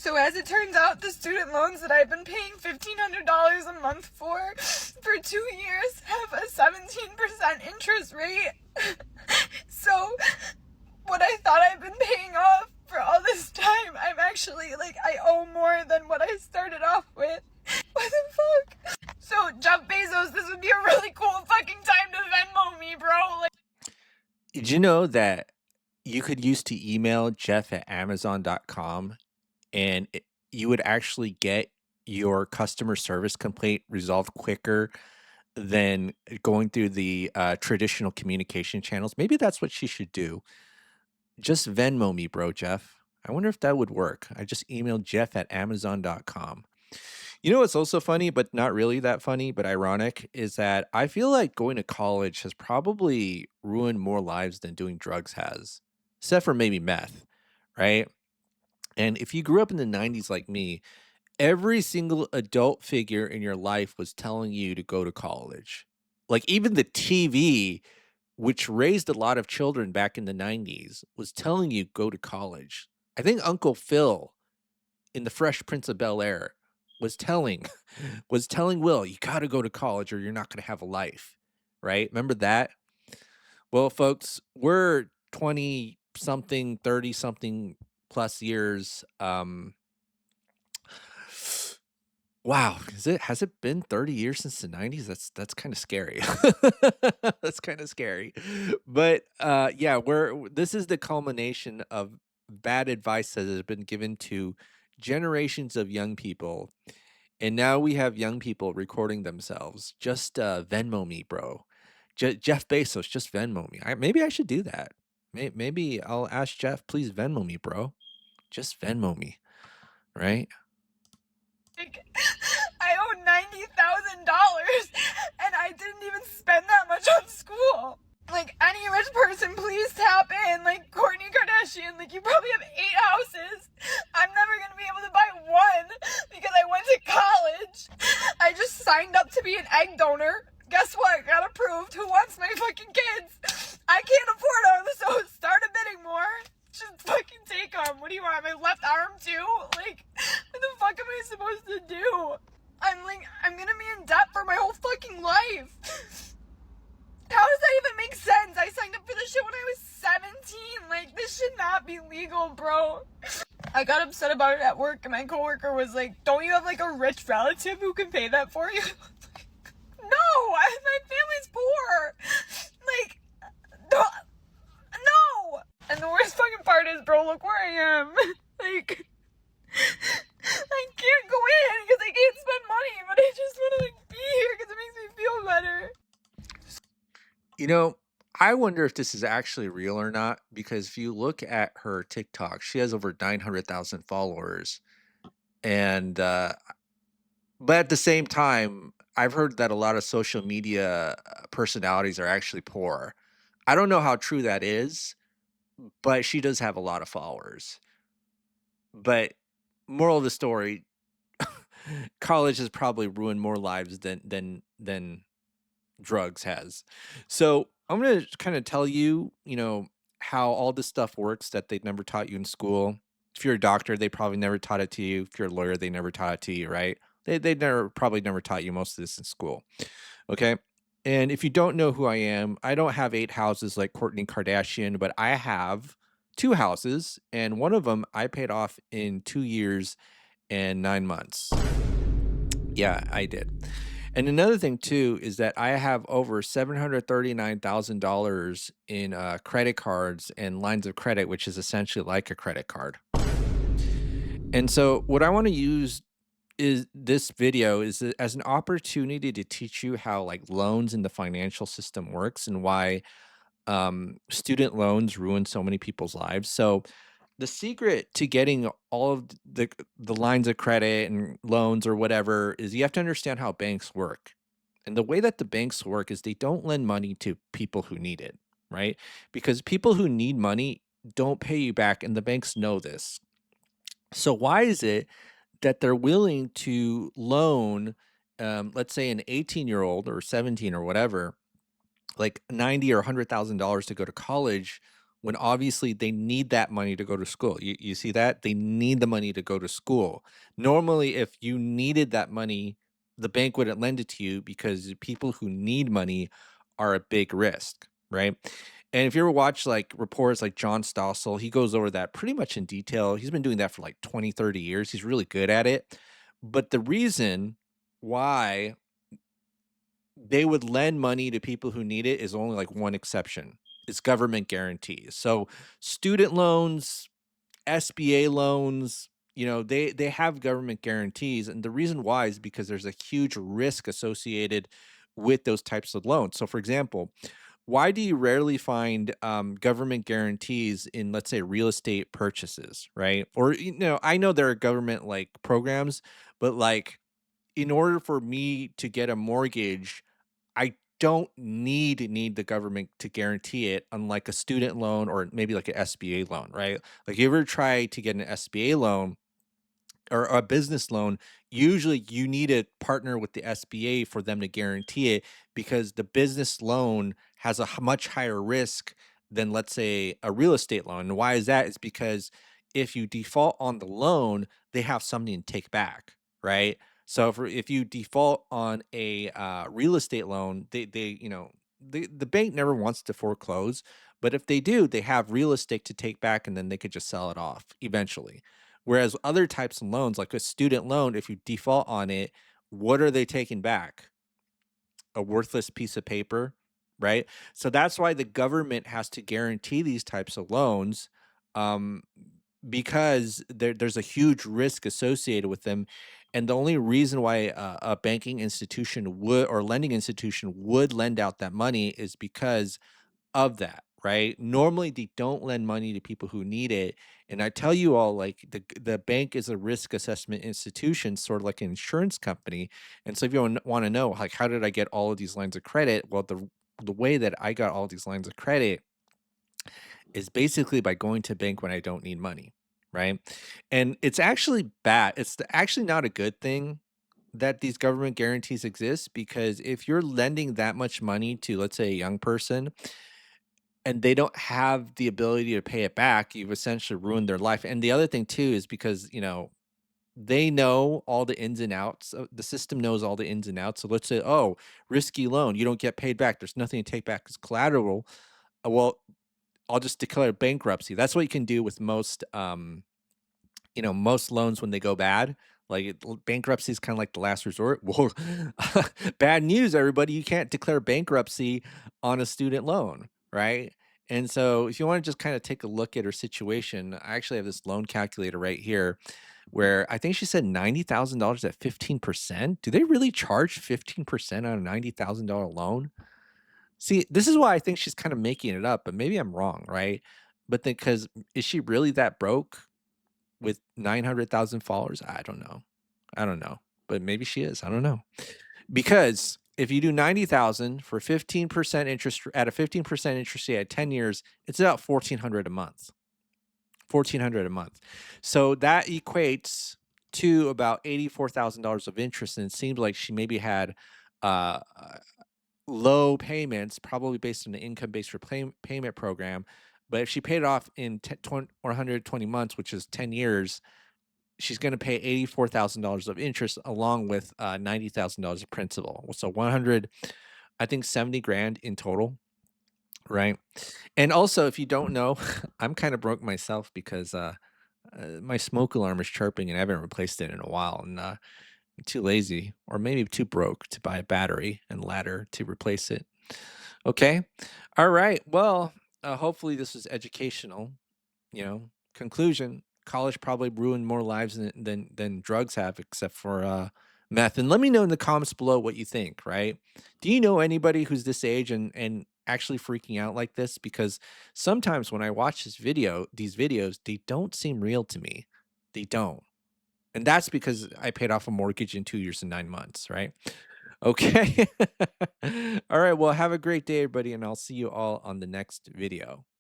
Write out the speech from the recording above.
So as it turns out, the student loans that I've been paying $1,500 a month for 2 years have a 17% interest rate. So what I thought I've been paying off for all this time, I'm actually, like, I owe more than what I started off with. What the fuck? So, Jeff Bezos, this would be a really cool fucking time to Venmo me, bro. Like, Did you know that you could use to email Jeff at Amazon.com and you would actually get your customer service complaint resolved quicker than going through the traditional communication channels? Maybe that's what she should do. Just Venmo me, bro, Jeff. I wonder if that would work. I just emailed Jeff at Amazon.com. You know what's also funny, but not really that funny, but ironic, is that I feel like going to college has probably ruined more lives than doing drugs has, except for maybe meth, right? And if you grew up in the 90s like me, every single adult figure in your life was telling you to go to college. Like even the TV, which raised a lot of children back in the 90s, was telling you go to college. I think Uncle Phil in The Fresh Prince of Bel-Air was telling was telling Will, "You gotta go to college or you're not gonna have a life." Right? Remember that? Well, folks, we're 20 something, 30 something plus years. Wow, has it been 30 years since the 90s? That's kind of scary. That's kind of scary. But yeah, this is the culmination of bad advice that has been given to generations of young people. And now we have young people recording themselves. Just Venmo me, bro. Jeff Bezos, just Venmo me. Maybe I should do that. Maybe I'll ask Jeff, please Venmo me, bro. Just Venmo me, right? I owe $90,000 and I didn't even spend that much on school. Like, any rich person, please tap in. Like, Kourtney Kardashian, like, you probably have 8 houses. I'm never gonna be able to buy one because I went to college. I just signed up to be an egg donor. Guess what? Got approved. Who wants my fucking kids? I can't afford them, so start a bidding more. Just fucking take them. What do you want? My left arm too? Like, what the fuck am I supposed to do? I'm gonna be in debt for my whole fucking life. How does that even make sense? I signed up for this shit when I was 17. Like, this should not be legal, bro. I got upset about it at work, and my coworker was like, don't you have, like, a rich relative who can pay that for you? No! My family's poor! Like, no! And the worst fucking part is, bro, look where I am. Like, I can't go in because I can't spend money, but I just want to, like, be here because it makes me feel better. You know, I wonder if this is actually real or not, because if you look at her TikTok, she has over 900,000 followers. And, but at the same time, I've heard that a lot of social media personalities are actually poor. I don't know how true that is, but she does have a lot of followers. But moral of the story, college has probably ruined more lives than drugs has. So I'm gonna kind of tell you, how all this stuff works that they never taught you in school. If you're a doctor, they probably never taught it to you. If you're a lawyer, they never taught it to you, right? They never taught you most of this in school. Okay. And if you don't know who I am, I don't have 8 houses like Kourtney Kardashian, but I have 2 houses, and one of them I paid off in 2 years and 9 months. Yeah, I did. And another thing too is that I have over $739,000 in credit cards and lines of credit, which is essentially like a credit card. And so, what I want to use is this video as an opportunity to teach you how like loans in the financial system works and why student loans ruin so many people's lives. So, the secret to getting all of the lines of credit and loans or whatever is you have to understand how banks work. And the way that the banks work is they don't lend money to people who need it, right? Because people who need money don't pay you back, and the banks know this. So why is it that they're willing to loan, let's say, an 18-year-old or 17 or whatever, like 90 or $100,000 to go to college, when obviously they need that money to go to school. You see that? They need the money to go to school. Normally, if you needed that money, the bank wouldn't lend it to you because people who need money are a big risk, right? And if you ever watch like reports like John Stossel, he goes over that pretty much in detail. He's been doing that for like 20, 30 years. He's really good at it. But the reason why they would lend money to people who need it is only like one exception. It's government guarantees. So student loans, SBA loans, they have government guarantees, and the reason why is because there's a huge risk associated with those types of loans. So, for example, why do you rarely find government guarantees in, let's say, real estate purchases, right? Or I know there are government like programs, but like in order for me to get a mortgage, I don't need the government to guarantee it, unlike a student loan or maybe like an SBA loan, right? Like you ever try to get an SBA loan or a business loan, usually you need to partner with the SBA for them to guarantee it because the business loan has a much higher risk than, let's say, a real estate loan. And why is that? Is because if you default on the loan, they have something to take back, right? So if you default on a real estate loan, the bank never wants to foreclose, but if they do, they have real estate to take back, and then they could just sell it off eventually. Whereas other types of loans, like a student loan, if you default on it, what are they taking back? A worthless piece of paper, right? So that's why the government has to guarantee these types of loans, um, because there's a huge risk associated with them. And the only reason why a banking institution would or lending institution would lend out that money is because of that, right? Normally, they don't lend money to people who need it. And I tell you all, like the bank is a risk assessment institution, sort of like an insurance company. And so, if you want to know, like, how did I get all of these lines of credit? Well, the way that I got all these lines of credit is basically by going to bank when I don't need money, right? And it's actually bad. Actually not a good thing that these government guarantees exist, because if you're lending that much money to, let's say, a young person and they don't have the ability to pay it back, you've essentially ruined their life. And the other thing too is because, they know all the ins and outs. The system knows all the ins and outs. So let's say, oh, risky loan, you don't get paid back. There's nothing to take back as collateral. Well, I'll just declare bankruptcy. That's what you can do with most loans when they go bad. Like bankruptcy is kind of like the last resort. Well, bad news, everybody. You can't declare bankruptcy on a student loan, right? And so, if you want to just kind of take a look at her situation, I actually have this loan calculator right here where I think she said $90,000 at 15%. Do they really charge 15% on a $90,000 loan? See, this is why I think she's kind of making it up, but maybe I'm wrong, right? But then, because is she really that broke with 900,000 followers? I don't know. I don't know, but maybe she is. I don't know. Because if you do 90,000 for 15% interest at a 15% interest rate at 10 years, it's about 1,400 a month. 1,400 a month. So that equates to about $84,000 of interest. And it seems like she maybe had uh, low payments, probably based on the income-based payment program. But if she paid it off in 120 months, which is 10 years, she's going to pay $84,000 of interest along with $90,000 of principal. So 100, I think 70 grand in total, right? And also, if you don't know, I'm kind of broke myself because my smoke alarm is chirping and I haven't replaced it in a while. And I'm too lazy or maybe too broke to buy a battery and ladder to replace it. Okay. All right. Well, hopefully this was educational. Conclusion: college probably ruined more lives than drugs have, except for meth. And let me know in the comments below what you think. Right? Do you know anybody who's this age and actually freaking out like this? Because sometimes when I watch these videos, they don't seem real to me. They don't. And that's because I paid off a mortgage in 2 years and 9 months, right? Okay. All right. Well, have a great day, everybody, and I'll see you all on the next video.